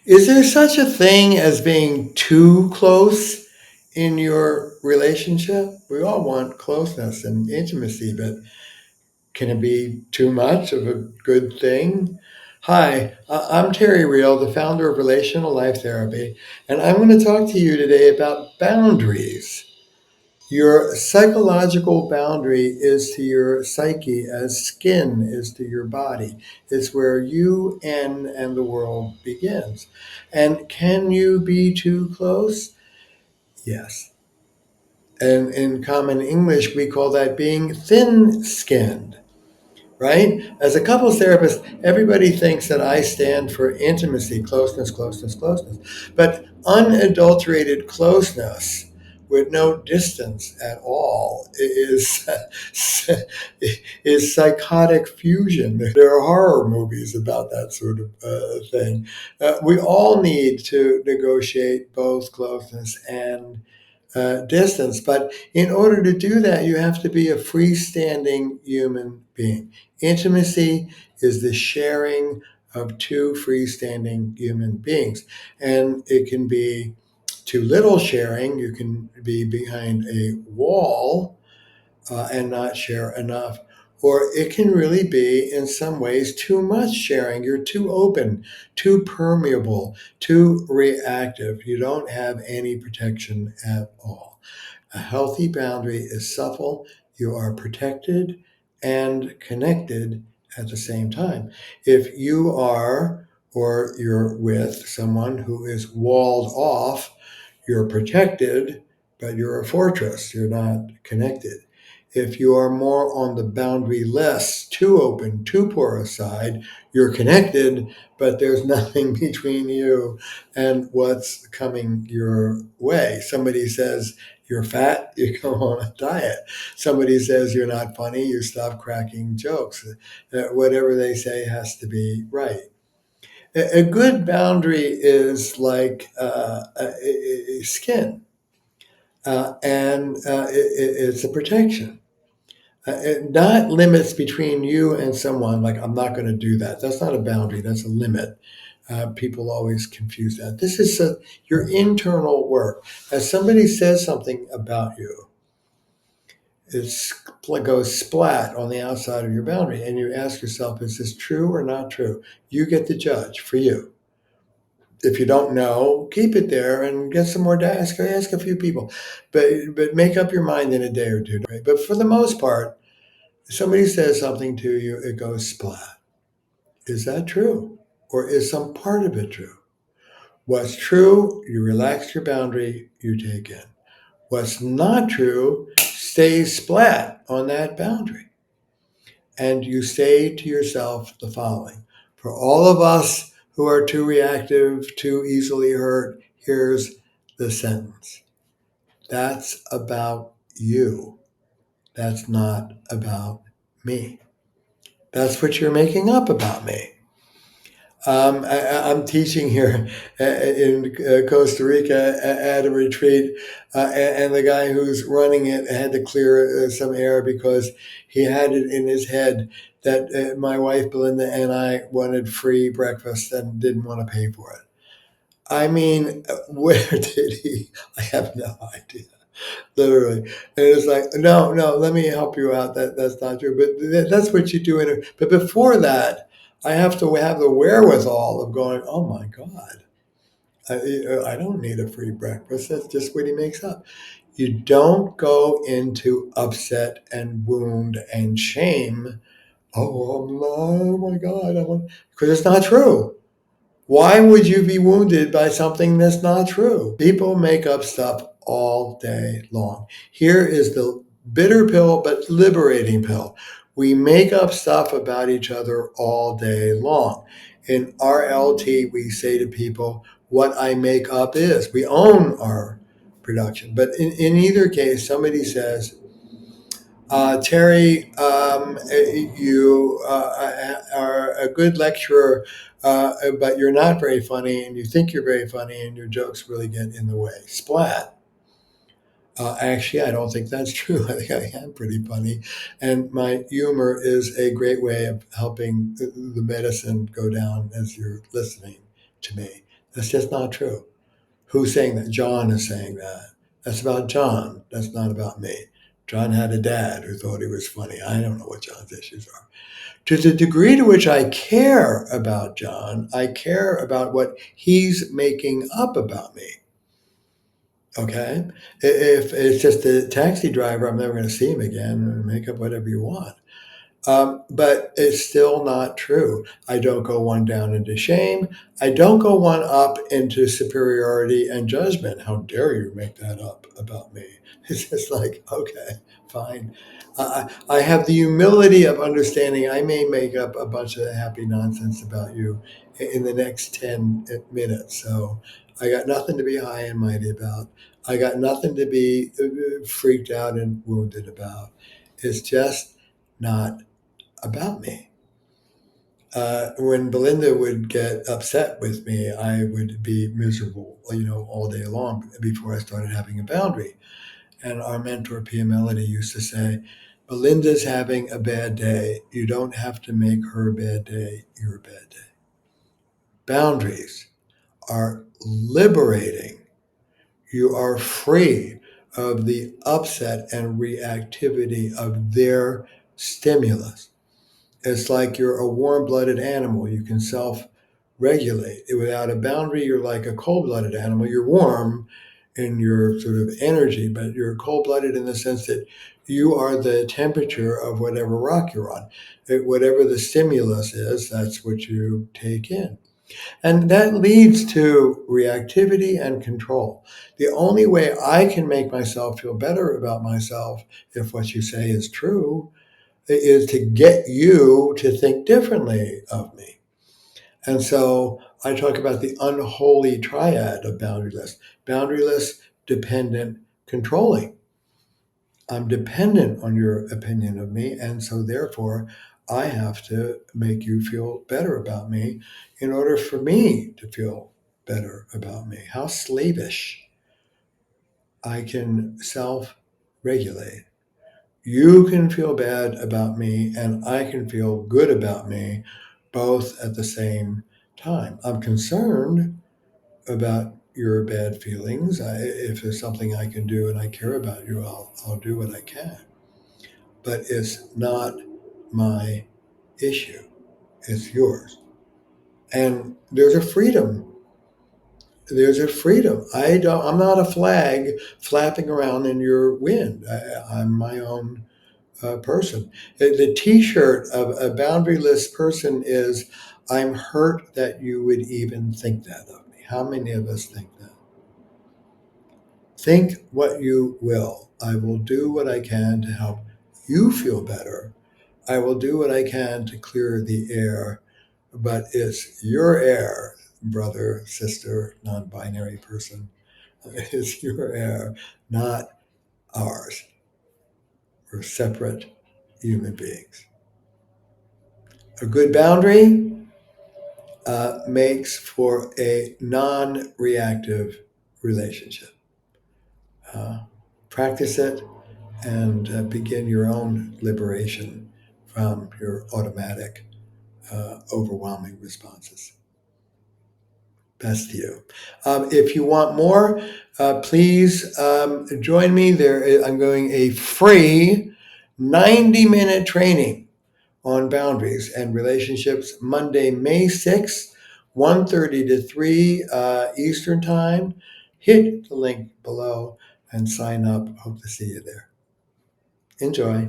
Is there such a thing as being too close in your relationship? We all want closeness and intimacy, but can it be too much of a good thing? Hi, I'm Terry Real, the founder of Relational Life Therapy, and I'm going to talk to you today about boundaries. Your psychological boundary is to your psyche as skin is to your body. It's where you end and the world begins. And can you be too close? Yes. And in common English, we call that being thin skinned, right? As a couples therapist, everybody thinks that I stand for intimacy, closeness, closeness, closeness. But unadulterated closeness with no distance at all is psychotic fusion. There are horror movies about that sort of thing. We all need to negotiate both closeness and distance. But in order to do that, you have to be a freestanding human being. Intimacy is the sharing of two freestanding human beings. And it can be too little sharing. You can be behind a wall and not share enough. Or it can really be, in some ways, too much sharing. You're too open, too permeable, too reactive. You don't have any protection at all. A healthy boundary is supple. You are protected and connected at the same time. If you are or you're with someone who is walled off, you're protected, but you're a fortress. You're not connected. If you are more on the boundary less, too open, too porous side, you're connected, but there's nothing between you and what's coming your way. Somebody says you're fat, you go on a diet. Somebody says you're not funny, you stop cracking jokes. Whatever they say has to be right. A good boundary is like skin, and it's a protection. Not limits between you and someone, like, I'm not going to do that. That's not a boundary, that's a limit. People always confuse that. This is your internal work. As somebody says something about you, it goes splat on the outside of your boundary, and you ask yourself, is this true or not true? You get the judge for you. If you don't know, keep it there and get some more data. Ask a few people, but make up your mind in a day or two. Right? But for the most part, if somebody says something to you, it goes splat. Is that true? Or is some part of it true? What's true, you relax your boundary, you take in. What's not true stays splat on that boundary. And you say to yourself the following: for all of us who are too reactive, too easily hurt, here's the sentence: that's about you. That's not about me. That's what you're making up about me. I'm teaching here in Costa Rica at a retreat, and the guy who's running it had to clear some air because he had it in his head that my wife Belinda and I wanted free breakfast and didn't want to pay for it. I mean, where did he? I have no idea. Literally, and it's like, no, no, let me help you out. That's not true, but that's what you do. But before that, I have to have the wherewithal of going, oh my God, I don't need a free breakfast. That's just what he makes up. You don't go into upset and wound and shame. Oh my God, because it's not true. Why would you be wounded by something that's not true? People make up stuff all day long. Here is the bitter pill, but liberating pill. We make up stuff about each other all day long. In RLT, we say to people, what I make up is. We own our production. But in either case, somebody says, Terry, you are a good lecturer, but you're not very funny, and you think you're very funny, and your jokes really get in the way. Splat. Actually, I don't think that's true. I think I am pretty funny. And my humor is a great way of helping the medicine go down as you're listening to me. That's just not true. Who's saying that? John is saying that. That's about John. That's not about me. John had a dad who thought he was funny. I don't know what John's issues are. To the degree to which I care about John, I care about what he's making up about me. Okay? If it's just a taxi driver, I'm never going to see him again. Make up whatever you want. But it's still not true. I don't go one down into shame. I don't go one up into superiority and judgment. How dare you make that up about me? It's just like, okay, fine. I have the humility of understanding I may make up a bunch of happy nonsense about you in the next 10 minutes. So I got nothing to be high and mighty about. I got nothing to be freaked out and wounded about. It's just not about me. When Belinda would get upset with me, I would be miserable, all day long before I started having a boundary. And our mentor, Pia Melody, used to say, Belinda's having a bad day. You don't have to make her bad day your bad day. Boundaries are liberating. You are free of the upset and reactivity of their stimulus. It's like you're a warm-blooded animal. You can self-regulate. Without a boundary, you're like a cold-blooded animal. You're warm in your sort of energy, but you're cold-blooded in the sense that you are the temperature of whatever rock you're on. Whatever the stimulus is, that's what you take in. And that leads to reactivity and control. The only way I can make myself feel better about myself, if what you say is true, is to get you to think differently of me. And so I talk about the unholy triad of boundaryless. Boundaryless, dependent, controlling. I'm dependent on your opinion of me, and so therefore I have to make you feel better about me in order for me to feel better about me. How slavish. I can self-regulate. You can feel bad about me, and I can feel good about me, both at the same time. I'm concerned about your bad feelings. If there's something I can do and I care about you, I'll do what I can. But it's not my issue. It's yours. And there's a freedom. There's a freedom. I'm not a flag flapping around in your wind. I'm my own person. The T-shirt of a boundaryless person is, "I'm hurt that you would even think that of me." How many of us think that? Think what you will. I will do what I can to help you feel better. I will do what I can to clear the air, but it's your air, brother, sister, non-binary person. It's your air, not ours. We're separate human beings. A good boundary makes for a non-reactive relationship. Practice it and begin your own liberation from your automatic, overwhelming responses. Best to you. If you want more, please join me. I'm going a free 90-minute training on boundaries and relationships Monday, May 6th, 1:30 to 3 Eastern Time. Hit the link below and sign up. Hope to see you there. Enjoy.